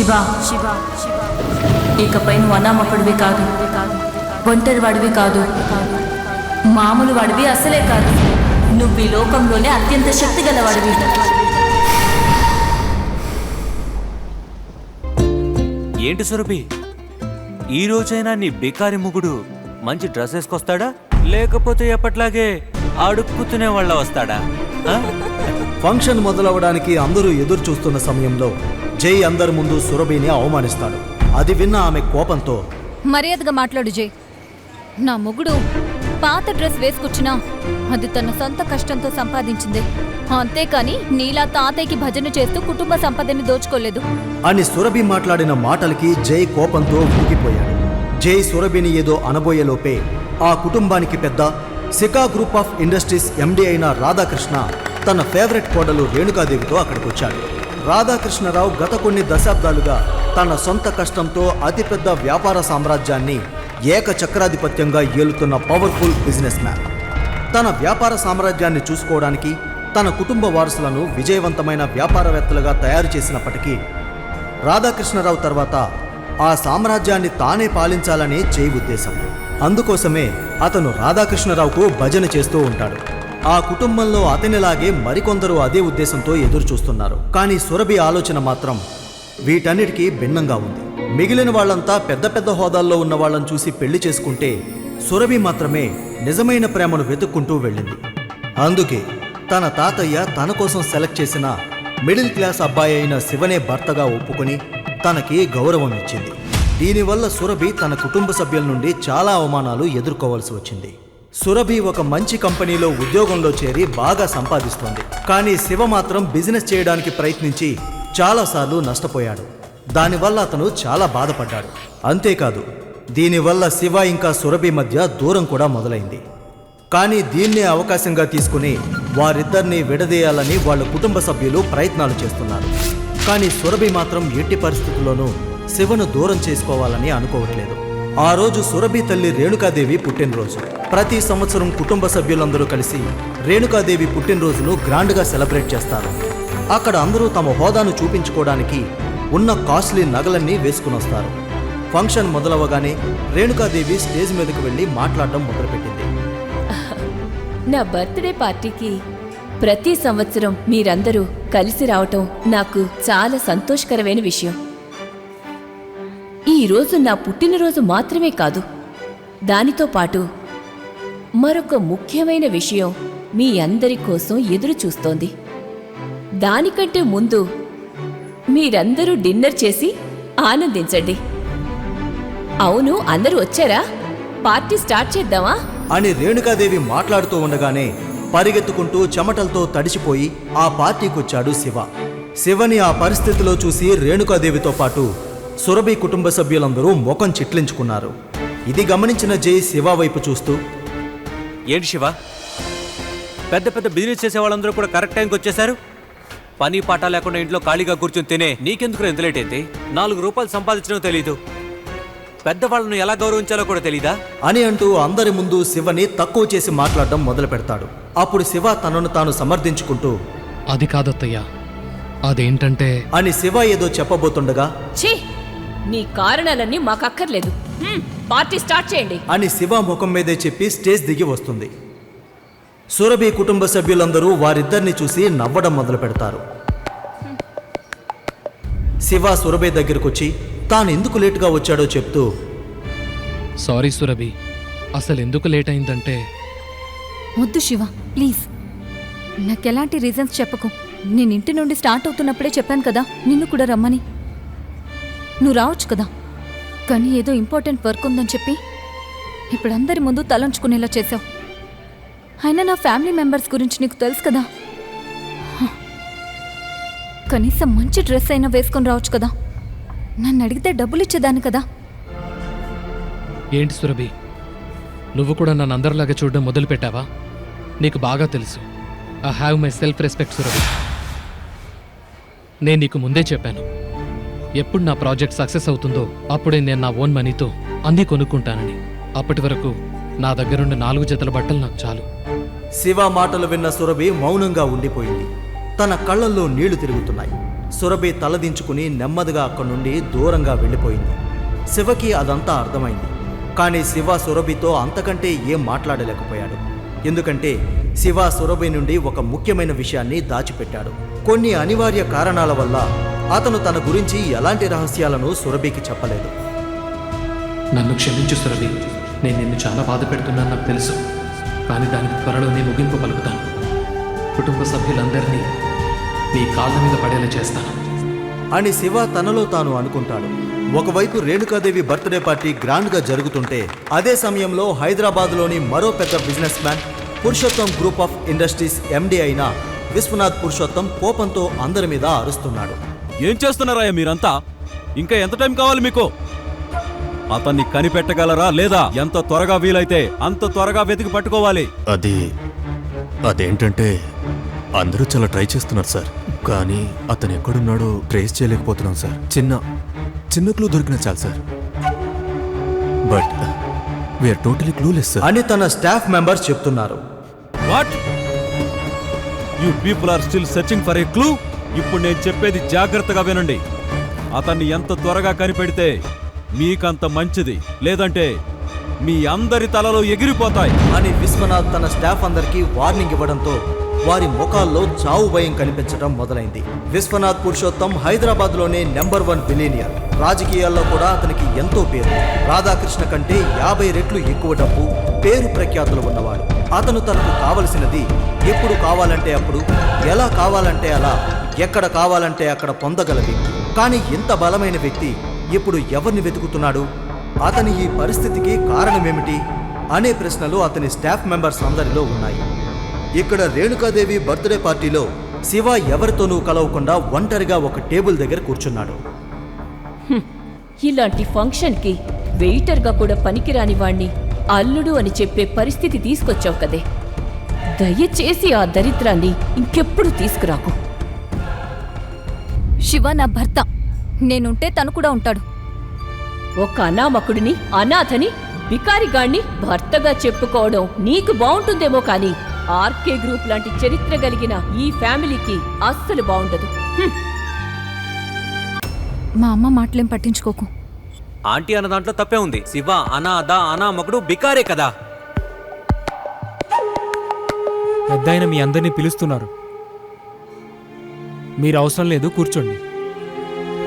శివ ఇకపై నువ్వు అనామకుడివి కాదు, ఒంటరి వాడివి కాదు, మామూలు వాడివి అసలే కాదు. నువ్వు ఈ లోకంలోనే అత్యంత శక్తి గలవాడివి. ఏంటి సురభి, ఈ రోజైనా నీ బికారి ముగుడు మంచి డ్రెస్ వేసుకొస్తాడా, లేకపోతే ఎప్పట్లాగే అడుక్కుతూనే వాళ్ళ వస్తాడా? ఫంక్షన్ మొదలవడానికి అందరూ ఎదురు చూస్తున్న సమయంలో జై అందరి ముందు సురభిని అవమానిస్తాడు. అది విన్న ఆమె కోపంతో, మర్యాదగా మాట్లాడు జై. నా మొగుడు పాత డ్రెస్ వేసుకొచ్చినా అది తన సొంత కష్టంతో సంపాదించిందే, అంతేకాని నీలా తాతయ్యకి భజన చేస్తూ కుటుంబ సంపదని దోచుకోలేదు అని సురభి మాట్లాడిన మాటలకి జై కోపంతో ఊగిపోయాడు. జై సురభిని ఏదో అనబోయేలోపే ఆ కుటుంబానికి పెద్ద సికా గ్రూప్ ఆఫ్ ఇండస్ట్రీస్ ఎండి అయిన రాధాకృష్ణ తన ఫేవరెట్ కోడలు రేణుకాదేవితో అక్కడికొచ్చాడు. రాధాకృష్ణరావు గత కొన్ని దశాబ్దాలుగా తన సొంత కష్టంతో అతిపెద్ద వ్యాపార సామ్రాజ్యాన్ని ఏకచక్రాధిపత్యంగా ఏలుతున్న పవర్ఫుల్ బిజినెస్ మ్యాన్. తన వ్యాపార సామ్రాజ్యాన్ని చూసుకోవడానికి తన కుటుంబ వారసులను విజయవంతమైన వ్యాపారవేత్తలుగా తయారు చేసినప్పటికీ రాధాకృష్ణరావు తర్వాత ఆ సామ్రాజ్యాన్ని తానే పాలించాలనే జై ఉద్దేశం. అందుకోసమే అతను రాధాకృష్ణరావుకు భజన చేస్తూ ఉంటాడు. ఆ కుటుంబంలో అతనిలాగే మరికొందరు అదే ఉద్దేశంతో ఎదురు చూస్తున్నారు. కానీ సురభి ఆలోచన మాత్రం వీటన్నిటికీ భిన్నంగా ఉంది. మిగిలిన వాళ్ళంతా పెద్ద పెద్ద హోదాల్లో ఉన్న వాళ్ళని చూసి పెళ్లి చేసుకుంటే సురభి మాత్రమే నిజమైన ప్రేమను వెతుక్కుంటూ వెళ్ళింది. అందుకే తన తాతయ్య తన కోసం సెలెక్ట్ చేసిన మిడిల్ క్లాస్ అబ్బాయి అయిన శివనే భర్తగా ఒప్పుకొని తనకి గౌరవం ఇచ్చింది. దీనివల్ల సురభి తన కుటుంబ సభ్యుల నుండి చాలా అవమానాలు ఎదుర్కోవాల్సి వచ్చింది. సురభి ఒక మంచి కంపెనీలో ఉద్యోగంలో చేరి బాగా సంపాదిస్తోంది. కానీ శివ మాత్రం బిజినెస్ చేయడానికి ప్రయత్నించి చాలాసార్లు నష్టపోయాడు. దానివల్ల అతను చాలా బాధపడ్డాడు. అంతేకాదు, దీనివల్ల శివ ఇంకా సురభి మధ్య దూరం కూడా మొదలైంది. కానీ దీన్నే అవకాశంగా తీసుకుని వారిద్దరినీ విడదీయాలని వాళ్ళ కుటుంబ సభ్యులు ప్రయత్నాలు చేస్తున్నారు. కానీ సురభి మాత్రం ఎట్టి పరిస్థితుల్లోనూ శివను దూరం చేసుకోవాలని అనుకోవట్లేదు. ఆ రోజు సురభి తల్లి రేణుకాదేవి పుట్టినరోజు. ప్రతి సంవత్సరం కుటుంబ సభ్యులందరూ కలిసి రేణుకాదేవి పుట్టినరోజును గ్రాండ్గా సెలబ్రేట్ చేస్తారు. అక్కడ అందరూ తమ హోదాను చూపించుకోవడానికి ఉన్న కాస్ట్లీ నగలన్నీ వేసుకుని వస్తారు. ఫంక్షన్ మొదలవగానే రేణుకాదేవి స్టేజ్ మీదకు వెళ్ళి మాట్లాడడం మొదలుపెట్టింది. నా బర్త్డే పార్టీకి ప్రతి సంవత్సరం మీరందరూ కలిసి రావటం నాకు చాలా సంతోషకరమైన విషయం. ఈరోజు నా పుట్టినరోజు మాత్రమే కాదు, దానితో పాటు మరొక ముఖ్యమైన విషయం మీ అందరి కోసం ఎదురు చూస్తోంది. దానికంటే ముందు మీరందరూ డిన్నర్ చేసి ఆనందించండి. అవును, అందరూ వచ్చారా? పార్టీ స్టార్ట్ చేద్దామా అని రేణుకాదేవి మాట్లాడుతూ ఉండగానే పరిగెత్తుకుంటూ చెమటలతో తడిసిపోయి ఆ పార్టీకొచ్చాడు శివ. శివని ఆ పరిస్థితిలో చూసి రేణుకాదేవితో పాటు సురభి కుటుంబ సభ్యులందరూ ముఖం చిట్లించుకున్నారు. ఇది గమనించిన జై శివ వైపు చూస్తూ, ఏంటి శివ, పెద్ద పెద్ద బిజినెస్ చేసే వాళ్ళందరూ కూడా కరెక్ట్ టైంకి వచ్చేసారు. పని పాట లేకుండా ఇంట్లో ఖాళీగా కూర్చొని తినే నీకెందుకు ఎంత లేట్ అయితే? 4 రూపాయలు సంపాదించడం తెలీదు, పెద్దవాళ్ళను ఎలా గౌరవించాలో కూడా తెలీదా అని అంటూ అందరి ముందు శివని తక్కువ చేసి మాట్లాడడం మొదలు పెడతాడు. అప్పుడు శివ తనను తాను సమర్థించుకుంటూ, అది కాదత్తయ్యా, అదేంటంటే అని శివ ఏదో చెప్పబోతుండగా, ఛీ, నీ కారణాలన్నీ మాకక్కర్లేదు, పార్టీ స్టార్ట్ చేయండి అని శివ ముఖం మీదే చెప్పి స్టేజ్ దిగి వస్తుంది. సురభి కుటుంబ సభ్యులందరూ వారిద్దరిని చూసి నవ్వడం మొదలు పెడతారు. శివ సురభి దగ్గరకొచ్చి తాను ఎందుకు లేటుగా వచ్చాడో చెప్తూ, సారీ సురభి, అసలు ఎందుకు లేట్ అయిందంటే. వద్దు శివ, ప్లీజ్ నాకెలాంటి రీజన్స్ చెప్పకు. నేను ఇంటి నుండి స్టార్ట్ అవుతున్నప్పుడే చెప్పాను కదా నిన్ను కూడా రమ్మని. నువ్వు రావచ్చు కదా, కానీ ఏదో ఇంపార్టెంట్ వర్క్ ఉందని చెప్పి ఇప్పుడు అందరి ముందు తలంచుకునేలా చేసావు. అయినా నా ఫ్యామిలీ మెంబర్స్ గురించి నీకు తెలుసు కదా. కనీసం మంచి డ్రెస్ అయినా వేసుకొని రావచ్చు కదా. నన్ను అడిగితే డబ్బులు ఇచ్చేదాన్ని కదా. ఏంటి సురభి, నువ్వు కూడా నన్ను అందరిలాగా చూడడం మొదలుపెట్టావా? నీకు బాగా తెలుసు, I have my self respect Surabhi. నేను నీకు ముందే చెప్పాను, ఎప్పుడు నా ప్రాజెక్ట్ సక్సెస్ అవుతుందో అప్పుడే నేను నా ఓన్ మనీతో అన్నీ కొనుక్కుంటానని. అప్పటి వరకు నా దగ్గరున్న 4 జతల బట్టలు నాకు చాలు. శివ మాటలు విన్న సురభి మౌనంగా ఉండిపోయింది. తన కళ్ళల్లో నీళ్లు తిరుగుతున్నాయి. సురభి తలదించుకుని నెమ్మదిగా అక్కడి నుండి దూరంగా వెళ్ళిపోయింది. శివకి అదంతా అర్థమైంది. కానీ శివ సురభితో అంతకంటే ఏం మాట్లాడలేకపోయాడు. ఎందుకంటే శివ సురభి నుండి ఒక ముఖ్యమైన విషయాన్ని దాచిపెట్టాడు. కొన్ని అనివార్య కారణాల వల్ల అతను తన గురించి ఎలాంటి రహస్యాలను సురభికి చెప్పలేదు. నన్ను క్షమించు సురభి, నేను నిన్ను చాలా బాధ పెడుతున్నాను నాకు తెలుసు. కానీ దానికి త్వరలోనే ముగింపు పలుకుతాను. కుటుంబ సభ్యులందరినీ నీ కాళ్ళ మీద పడేలా చేస్తాను అని శివ తనలో తాను అనుకుంటాడు. ఒకవైపు రేణుకాదేవి బర్త్డే పార్టీ గ్రాండ్గా జరుగుతుంటే అదే సమయంలో హైదరాబాద్లోని మరో పెద్ద business man Purushottam group of industries ఎండి అయిన విశ్వనాథ్ పురుషోత్తం కోపంతో అందరి మీద అరుస్తున్నాడు. ఏం చేస్తున్నారా మీరంతా? ఇంకా ఎంత టైం కావాలి మీకు? అతన్ని కనిపెట్టగలరా లేదా? ఎంత త్వరగా వీలైతే అంత త్వరగా వెతికి పట్టుకోవాలి. అదేంటంటే అందరూ చాలా ట్రై చేస్తున్నారు సార్, కానీ అతను ఎక్కడున్నాడో ట్రేస్ చేయలేకపోతున్నాం సార్. చిన్న క్లూ దొరికినా చాలు sir. But we are totally clueless sir అని తన స్టాఫ్ మెంబర్స్ చెప్తున్నారు. What? You people are still searching for a clue? ఇప్పుడు నేను చెప్పేది జాగ్రత్తగా వినండి. అతన్ని ఎంత త్వరగా కనిపెడితే మీకంత మంచిది, లేదంటే మీ అందరి తలలు ఎగిరిపోతాయి అని విశ్వనాథ్ తన స్టాఫ్ అందరికీ వార్నింగ్ ఇవ్వడంతో వారి ముఖాల్లో చావు భయం కనిపించడం మొదలైంది. విశ్వనాథ్ పురుషోత్తం హైదరాబాద్లోనే నెంబర్ 1 బిలియనియర్. రాజకీయాల్లో కూడా అతనికి ఎంతో పేరు. రాధాకృష్ణ కంటే 50 రెట్లు ఎక్కువ డబ్బు, పేరు ప్రఖ్యాతులు ఉన్నవాడు. అతను తనకు కావలసినది ఎప్పుడు కావాలంటే అప్పుడు, ఎలా కావాలంటే అలా, ఎక్కడ కావాలంటే అక్కడ పొందగల వ్యక్తి. కానీ ఇంత బలమైన వ్యక్తి ఇప్పుడు ఎవరిని వెతుకుతున్నాడు? అతని ఈ పరిస్థితికి కారణమేమిటి అనే ప్రశ్నలు అతని స్టాఫ్ మెంబర్స్ అందరిలో ఉన్నాయి. ఇక్కడ రేణుకాదేవి బర్త్డే పార్టీలో శివ ఎవరితోనూ కలవకుండా ఒంటరిగా ఒక టేబుల్ దగ్గర కూర్చున్నాడు. ఇలాంటి ఫంక్షన్కి వెయిటర్గా కూడా పనికిరాని వాణ్ణి అల్లుడు అని చెప్పే పరిస్థితి తీసుకొచ్చావు కదే. దయచేసి ఆ దరిద్రాన్ని ఇంకెప్పుడు తీసుకురాకు. శివ నా భర్త, నేనుంటే తను కూడా ఉంటాడు. ఒక అనామకుడిని, అనాథని, బికారిగాణ్ణి భర్తగా చెప్పుకోవడం నీకు బాగుంటుందేమో కానీ ఆర్కే గ్రూప్ లాంటి చరిత్ర కలిగిన ఈ ఫ్యామిలీకి అస్సలు బాగుండదు. మా అమ్మ మాటలేం పట్టించుకోకు. ఆంటీ అన్న దాంట్లో తప్పే ఉంది. శివ అనాథ, అనామకుడు, బికారే కదా. పెద్దాయన మీ అందరినీ పిలుస్తున్నారు. మీరు అవసరం లేదు, కూర్చోండి.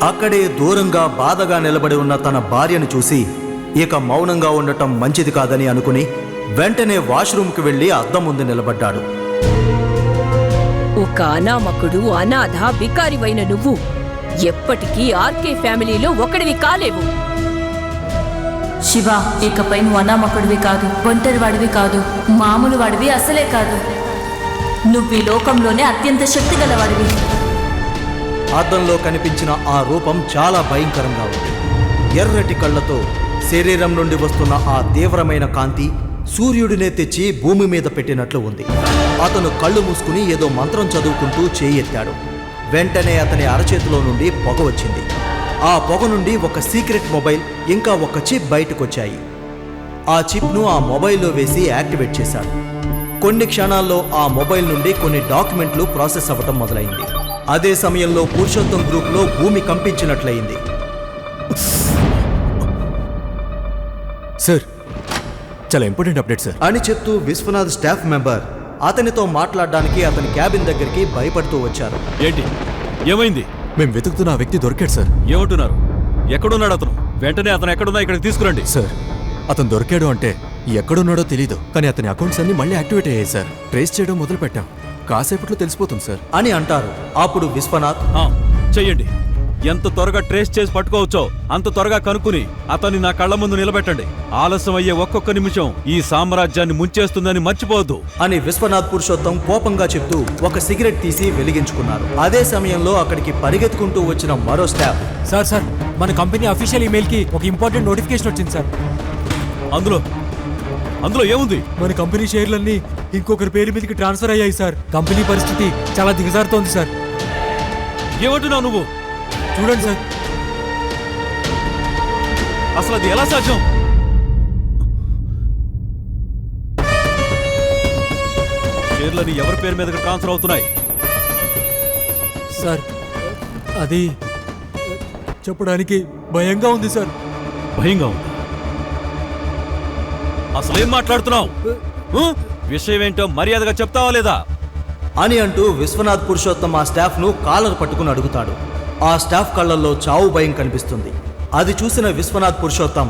అక్కడే దూరంగా బాధగా నిలబడి ఉన్న తన భార్యను చూసి ఇక మౌనంగా ఉండటం మంచిది కాదని అనుకుని వెంటనే వాష్రూమ్కి వెళ్లి అద్దం ముందు నిలబడ్డాడు. ఒక అనామకుడు, అనాథ, బికారివైన నువ్వు ఎప్పటికీ ఆర్కే ఫ్యామిలీలో ఒకడివి కాలేవు. శివ, ఇకపై నువ్వు అనామకుడివి కాదు, ఒంటరి వాడివి కాదు, మామూలు వాడివి అసలే కాదు. నువ్వు ఈ లోకంలోనే అత్యంత శక్తి గలవాడివి. అద్దంలో కనిపించిన ఆ రూపం చాలా భయంకరంగా ఉంది. ఎర్రటి కళ్ళతో శరీరం నుండి వస్తున్న ఆ తీవ్రమైన కాంతి సూర్యుడినే తెచ్చి భూమి మీద పెట్టినట్లు ఉంది. అతను కళ్ళు మూసుకుని ఏదో మంత్రం చదువుకుంటూ చేయెత్తాడు. వెంటనే అతని అరచేతిలో నుండి పొగ వచ్చింది. ఆ పొగ నుండి ఒక సీక్రెట్ మొబైల్ ఇంకా ఒక చిప్ బయటకొచ్చాయి. ఆ చిప్ను ఆ మొబైల్లో వేసి యాక్టివేట్ చేశాడు. కొన్ని క్షణాల్లో ఆ మొబైల్ నుండి కొన్ని డాక్యుమెంట్లు ప్రాసెస్ అవ్వటం మొదలైంది. అదే సమయంలో పురుషోత్తం గ్రూప్లో భూమి కంపించినట్లయింది. సార్, చాలా ఇంపార్టెంట్ అప్డేట్ సార్ అని చెప్తూ విశ్వనాథ్ స్టాఫ్ మెంబర్ అతనితో మాట్లాడడానికి అతని క్యాబిన్ దగ్గరికి భయపడుతూ వచ్చారు. ఏంటి? ఏమైంది? మేము వెతుకుతున్న ఆ వ్యక్తి దొరికాడు సార్. ఏమంటున్నారు? ఎక్కడున్నాడు అతను? వెంటనే అతను ఎక్కడున్నా ఇక్కడికి తీసుకురండి. సార్, అతను దొరికాడు అంటే ఎక్కడున్నాడో తెలీదు, కానీ అతని అకౌంట్స్ అన్ని మళ్ళీ యాక్టివేట్ అయ్యాయి సార్. ట్రేస్ చేయడం మొదలు పెట్టాం, కాసేపట్లో తెలిసిపోతుంది సార్ అని అంటారు. అప్పుడు విశ్వనాథ్, చెయ్యండి. ఎంత త్వరగా ట్రేస్ చేసి పట్టుకోవచ్చో అంత త్వరగా కనుక్కుని అతన్ని నా కళ్ళ ముందు నిలబెట్టండి. ఆలస్యం అయ్యే ఒక్కొక్క నిమిషం ఈ సామ్రాజ్యాన్ని ముంచేస్తుందని మర్చిపోవద్దు అని విశ్వనాథ్ పురుషోత్తం కోపంగా చెప్తూ ఒక సిగరెట్ తీసి వెలిగించుకున్నారు. అదే సమయంలో అక్కడికి పరిగెత్తుకుంటూ వచ్చిన మరో స్టాఫ్, సార్, మన కంపెనీ అఫీషియల్ ఈమెయిల్కి ఒక ఇంపార్టెంట్ నోటిఫికేషన్ వచ్చింది సార్. అందులో ఏముంది? మన కంపెనీ షేర్లన్నీ ఇంకొకరి పేరు మీదకి ట్రాన్స్ఫర్ అయ్యాయి సార్. కంపెనీ పరిస్థితి చాలా దిగజారుతోంది సార్. ఏమంటున్నావు నువ్వు? చూడండి సార్. అసలు అది ఎలా సాధ్యం? షేర్లని ఎవరి పేరు మీదకి ట్రాన్స్ఫర్ అవుతున్నాయి? సార్, అది చెప్పడానికి భయంగా ఉంది సార్. భయంగా ఉంది. అసలేం మాట్లాడుతున్నావు? విషయం ఏంటో మర్యాదగా చెప్తావా లేదా అని అంటూ విశ్వనాథ్ పురుషోత్తం ఆ స్టాఫ్ను కాలర్ పట్టుకుని అడుగుతాడు. ఆ స్టాఫ్ కళ్ళల్లో చావు భయం కనిపిస్తుంది. అది చూసిన విశ్వనాథ్ పురుషోత్తం,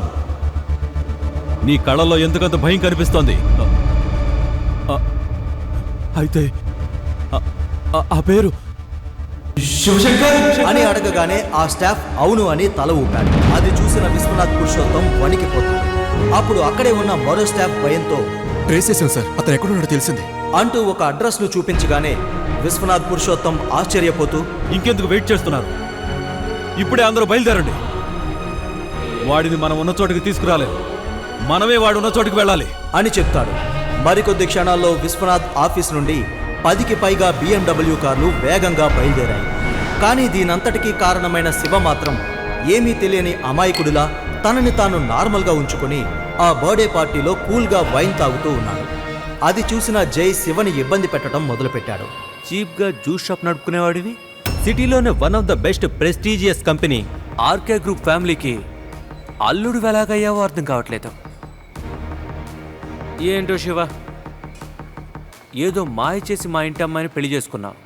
నీ కళ్ళల్లో ఎందుకంత భయం కనిపిస్తోంది? అయితే ఆ పేరు శివశంకర్ అని అడగగానే ఆ స్టాఫ్ అవును అని తల ఊపాడు. అది చూసిన విశ్వనాథ్ పురుషోత్తం వణికిపోతాడు. అప్పుడు అక్కడే ఉన్న మరో స్టాఫ్ భయంతో ట్రేస్ చేసాం సార్, అతను ఎక్కడున్నాడో తెలిసింది అంటూ ఒక అడ్రస్ను చూపించగానే విశ్వనాథ్ పురుషోత్తం ఆశ్చర్యపోతూ, ఇంకెందుకు వెయిట్ చేస్తున్నారు? ఇప్పుడే అందరూ బయలుదేరండి. వాడిని మనం ఉన్న చోటుకి తీసుకురాలేదు, మనమే వాడు ఉన్న చోటుకి వెళ్ళాలి అని చెప్తాడు. మరికొద్ది క్షణాల్లో విశ్వనాథ్ ఆఫీస్ నుండి 10కి పైగా BMW కార్లు వేగంగా బయలుదేరాయి. కానీ దీనంతటికీ కారణమైన శివ మాత్రం ఏమీ తెలియని అమాయకుడిలా తనని తాను నార్మల్గా ఉంచుకుని ఆ బర్త్డే పార్టీలో కూల్గా వైన్ తాగుతూ ఉన్నాడు. అది చూసిన జై శివని ఇబ్బంది పెట్టడం మొదలుపెట్టాడు. చీప్గా జ్యూస్ షాప్ నడుపుకునేవాడివి, సిటీలోనే one of the best prestigious company RK group ఫ్యామిలీకి అల్లుడు ఎలాగయ్యావో అర్థం కావట్లేదు. ఏంటో శివ, ఏదో మాయ చేసి మా ఇంటి అమ్మాయిని పెళ్లి చేసుకున్నావు.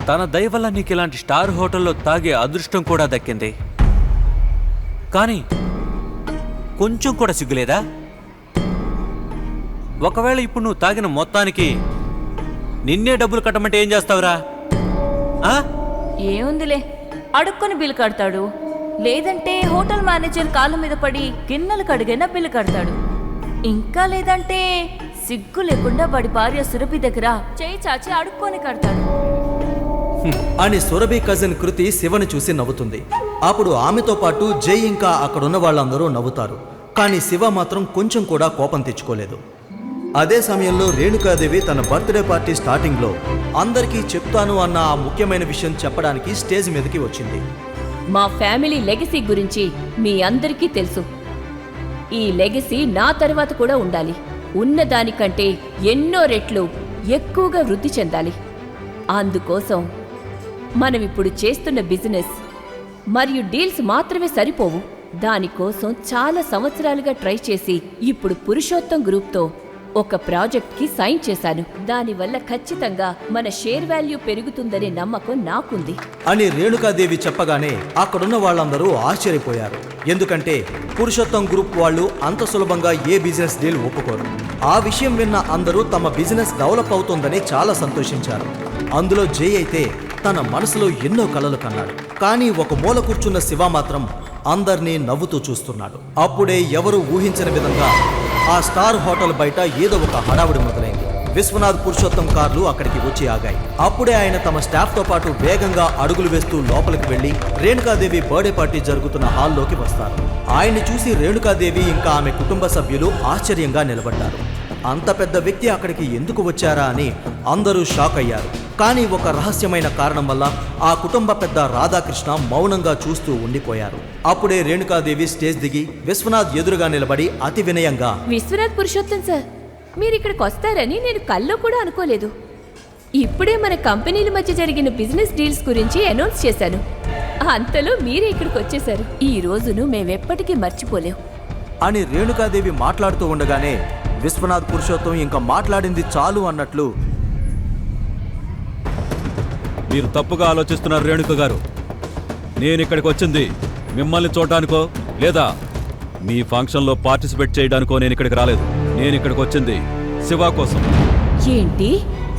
తన దయ వల్ల నీకు ఇలాంటి స్టార్ హోటల్లో తాగే అదృష్టం కూడా దక్కింది. కానీ కొంచెం కూడా సిగ్గులేదా? ఒకవేళ ఇప్పుడు నువ్వు తాగిన మొత్తానికి నిన్నే డబ్బులు కట్టమంటే ఏం చేస్తావురా? ఏముందిలే, అడుక్కొని బిల్లు కడతాడు. లేదంటే హోటల్ మేనేజర్ కాళ్ళ మీద పడి గిన్నెలు కడిగైనా బిల్లు కడతాడు. ఇంకా లేదంటే సిగ్గు లేకుండా వాడి భార్య సురభి దగ్గర చేయి చాచి అడుక్కొని కడతాడు అని సురభి కజిన్ కృతి శివని చూసి నవ్వుతుంది. అప్పుడు ఆమెతో పాటు జై ఇంకా అక్కడున్న వాళ్ళందరూ నవ్వుతారు. కానీ శివ మాత్రం కొంచెం కూడా కోపం తెచ్చుకోలేదు. అదే సమయంలో రేణుకాదేవి తన బర్త్డే పార్టీ స్టార్టింగ్లో అందరికీ చెప్తాను అన్న ఆ ముఖ్యమైన విషయం చెప్పడానికి స్టేజ్ మీదకి వచ్చింది. మా ఫ్యామిలీ లెగసీ గురించి మీ అందరికీ తెలుసు. ఈ లెగసీ నా తర్వాత కూడా ఉండాలి. ఉన్నదానికంటే ఎన్నో రెట్లు ఎక్కువగా వృద్ధి చెందాలి. అందుకోసం మనమిప్పుడు చేస్తున్న బిజినెస్ మరియు డీల్స్ మాత్రమే సరిపోవు. దానికోసం చాలా సంవత్సరాలుగా ట్రై చేసి ఇప్పుడు పురుషోత్తం గ్రూప్తో ఒక ప్రాజెక్ట్కి సైన్ చేశాను. దానివల్ల ఖచ్చితంగా మన షేర్ వాల్యూ పెరుగుతుందనే నమ్మకం నాకుంది అని రేణుకాదేవి చెప్పగానే అక్కడున్న వాళ్ళందరూ ఆశ్చర్యపోయారు. ఎందుకంటే పురుషోత్తం గ్రూప్ వాళ్ళు అంత సులభంగా ఏ బిజినెస్ డీల్ ఒప్పుకోరు. ఆ విషయం విన్న అందరూ తమ బిజినెస్ డెవలప్ అవుతోందని చాలా సంతోషించారు. అందులో జై అయితే తన మనసులో ఎన్నో కలలు కన్నాడు. కానీ ఒక మూల కూర్చున్న శివ మాత్రం అందర్నీ నవ్వుతూ చూస్తున్నాడు. అప్పుడే ఎవరు ఊహించిన విధంగా ఆ స్టార్ హోటల్ బయట ఏదో ఒక హడావుడి మొదలైంది. విశ్వనాథ్ పురుషోత్తం కార్లు అక్కడికి వచ్చి ఆగాయి. అప్పుడే ఆయన తమ స్టాఫ్తో పాటు వేగంగా అడుగులు వేస్తూ లోపలికి వెళ్లి రేణుకాదేవి బర్త్డే పార్టీ జరుగుతున్న హాల్లోకి వస్తారు. ఆయన్ని చూసి రేణుకాదేవి ఇంకా ఆమె కుటుంబ సభ్యులు ఆశ్చర్యంగా నిలబడ్డారు. అంత పెద్ద వ్యక్తి అక్కడికి ఎందుకు వచ్చారా అని అందరూ షాక్ అయ్యారు. కానీ ఒక రహస్యమైన కారణం వల్ల ఆ కుటుంబ పెద్ద రాధాకృష్ణ మౌనంగా చూస్తూ ఉండిపోయారు. అప్పుడే రేణుకాదేవి స్టేజ్ దిగి విశ్వనాథ్ ఎదురుగా నిలబడి అతి వినయంగా, విశ్వనాథ్ పురుషోత్తం సార్, మీరు ఇక్కడికి వస్తారని నేను కల్లో కూడా అనుకోలేదు. ఇప్పుడే మన కంపెనీల మధ్య జరిగిన బిజినెస్ డీల్స్ గురించి అనౌన్స్ చేశాను. అంతలో మీరే ఇక్కడికి వచ్చేశారు. ఈ రోజును మేమెప్పటికీ మర్చిపోలేం అని రేణుకాదేవి మాట్లాడుతూ ఉండగానే విశ్వనాథ్ పురుషోత్తం ఇంకా మాట్లాడింది చాలు అన్నట్లు, మీరు తప్పుగా ఆలోచిస్తున్నారు రేణుక గారు. నేను ఇక్కడికి వచ్చింది మిమ్మల్ని చూడటానికో లేదా మీ ఫంక్షన్లో పార్టిసిపేట్ చేయడానికో నేను ఇక్కడికి రాలేదు. నేను ఇక్కడికి వచ్చింది శివ కోసం. ఏంటి,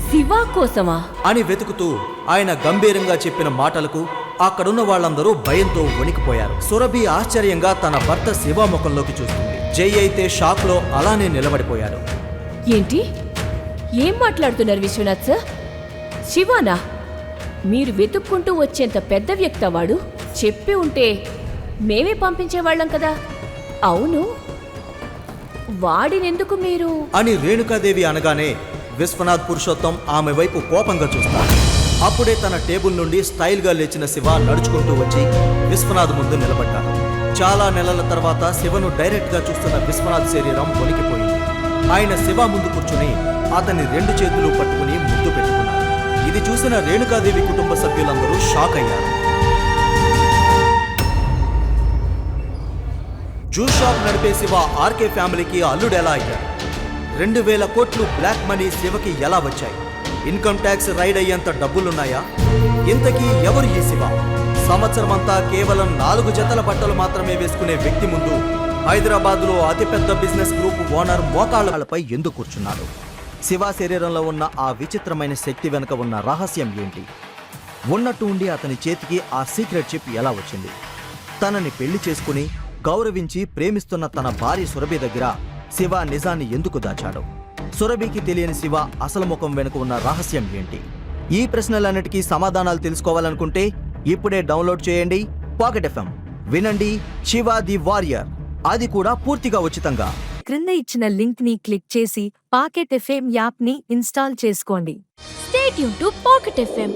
శివ కోసమా అని వెతుకుతూ ఆయన గంభీరంగా చెప్పిన మాటలకు అక్కడున్న వాళ్ళందరూ భయంతో వణికిపోయారు. సురభి ఆశ్చర్యంగా తన భర్త శివ ముఖంలోకి చూస్తుంది. జై అయితే షాక్లో అలానే నిలబడిపోయాడు. ఏంటి, ఏం మాట్లాడుతున్నారు విశ్వనాథ్ సార్? శివానా? మీరు వెతుక్కుంటూ వచ్చేంత పెద్ద వ్యక్తి వాడు. చెప్పి ఉంటే మేమే పంపించేవాళ్ళం కదా. అవును, వాడినెందుకు మీరు అని రేణుకాదేవి అనగానే విశ్వనాథ్ పురుషోత్తం ఆమె వైపు కోపంగా చూస్తాడు. అప్పుడే తన టేబుల్ నుండి స్టైల్గా లేచిన శివ నడుచుకుంటూ వచ్చి విశ్వనాథ్ ముందు నిలబడ్డాడు. చాలా నెలల తర్వాత శివను డైరెక్ట్గా చూస్తున్న విశ్వనాథ్ శరీరం వణికిపోయింది. ఆయన శివ ముందు కూర్చుని అతని 2 చేతులు పట్టుకుని ముద్దు పెట్టుకున్నాడు. ఇది చూసిన రేణుకాదేవి కుటుంబ సభ్యులందరూ షాక్ అయ్యారు. జ్యూస్ షాప్ నడిపే శివ ఆర్కే ఫ్యామిలీకి అల్లుడెలా అయ్యాడు? 2000 కోట్లు బ్లాక్ మనీ శివకి ఎలా వచ్చాయి? ఇన్కమ్ ట్యాక్స్ రైడ్ అయ్యేంత డబ్బులున్నాయా? ఇంతకీ ఎవరు ఈ శివ? సంవత్సరమంతా కేవలం 4 జతల బట్టలు మాత్రమే వేసుకునే వ్యక్తి ముందు హైదరాబాద్లో అతిపెద్ద బిజినెస్ గ్రూప్ ఓనర్ మోకాళ్ళపై ఎందుకు కూర్చున్నాడు? శివ శరీరంలో ఉన్న ఆ విచిత్రమైన శక్తి వెనుక ఉన్న రహస్యం ఏంటి? ఉన్నట్టు ఉండి అతని చేతికి ఆ సీక్రెట్ చిప్ ఎలా వచ్చింది? తనని పెళ్లి చేసుకుని గౌరవించి ప్రేమిస్తున్న తన భార్య సురభి దగ్గర శివ నిజాన్ని ఎందుకు దాచాడు? సురభికి తెలియని శివ అసలు ముఖం వెనుక ఉన్న రహస్యం ఏంటి? ఈ ప్రశ్నలన్నిటికీ సమాధానాలు తెలుసుకోవాలనుకుంటే ఇప్పుడే డౌన్లోడ్ చేయండి పాకెట్ FM. వినండి శివ ది వారియర్, అది కూడా పూర్తిగా ఉచితంగా. క్రింద ఇచ్చిన లింక్ ని క్లిక్ చేసి పాకెట్ FM యాప్ ని ఇన్స్టాల్ చేసుకోండి. Stay tuned to Pocket FM.